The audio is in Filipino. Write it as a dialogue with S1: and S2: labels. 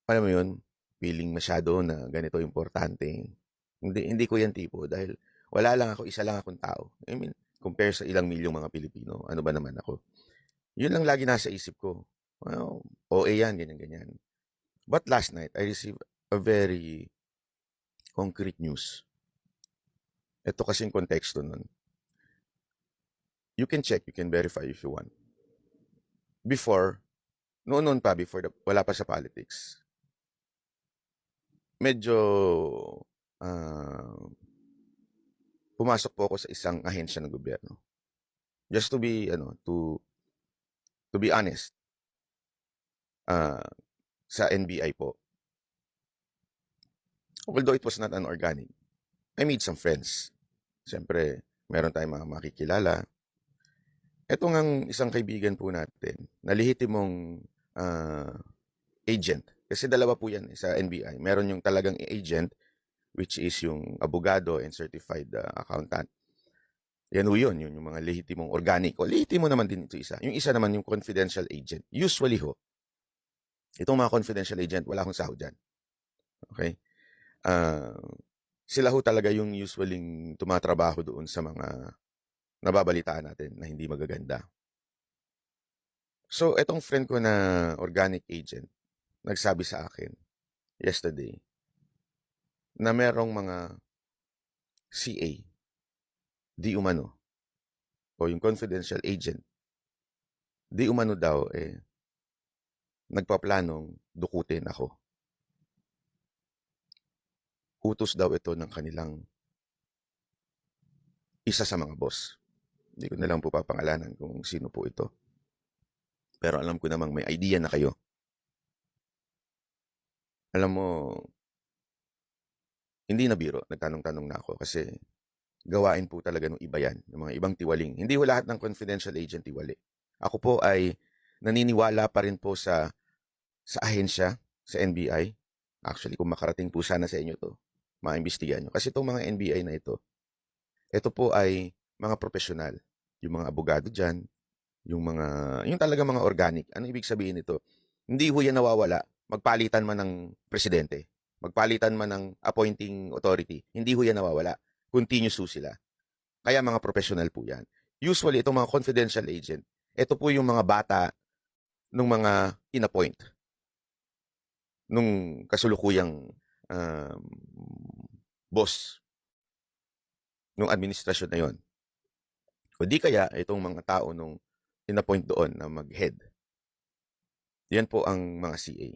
S1: alam mo yun, feeling masyado na ganito importante. Hindi ko yan tipo dahil wala lang ako, isa lang akong tao. I mean, compare sa ilang milyong mga Pilipino, ano ba naman ako? Yun lang lagi nasa isip ko. Well, OA yan, ganyan-ganyan. But last night, I received a very concrete news. Ito kasing konteksto nun. You can check, you can verify if you want. Before, noon pa, wala pa sa politics, medyo ah, pumasok po ako sa isang ahensya ng gobyerno. Just to be, to be honest, ah, sa NBI po, although it was not an organic, I made some friends. Siyempre, meron tayong mga makikilala. Ito ngang isang kaibigan po natin, nalihitimong agent. Kasi dalawa po yan sa NBI. Meron yung talagang agent, which is yung abogado and certified accountant. Yan ho yun, yung mga lehitimong organic. O lehitimo naman din ito isa. Yung isa naman yung confidential agent. Usually ho, itong mga confidential agent, wala akong sahod dyan. Okay? Uh, Sila ho talaga yung usually tumatrabaho doon sa mga nababalitaan natin na hindi magaganda. So, itong friend ko na organic agent, nagsabi sa akin yesterday na merong mga CA, di umano, o yung confidential agent, di umano daw, nagpaplanong dukutin ako. Utos daw ito ng kanilang isa sa mga boss. Hindi ko na lang po papangalanan kung sino po ito. Pero alam ko namang may idea na kayo. Alam mo, hindi na biro, nagtanong-tanong na ako kasi gawain po talaga ng iba yan, ng mga ibang tiwaling. Hindi ho lahat ng confidential agent tiwali. Ako po ay naniniwala pa rin po sa ahensya, sa NBI. Actually, kung makarating po sana sa inyo to, maimbestigahan nyo. Kasi itong mga NBI na ito po ay mga profesional. Yung mga abogado dyan, yung talaga mga organic. Ano ibig sabihin nito? Hindi ho yan nawawala. Magpalitan man ng presidente, magpalitan man ng appointing authority, hindi ho yan nawawala. Continuous ho sila. Kaya mga professional po yan. Usually, itong mga confidential agent, ito po yung mga bata ng mga in-appoint nung kasulukuyang um, boss nung administrasyon na yon. O di kaya itong mga tao nung in-appoint doon na mag-head. Yan po ang mga CA.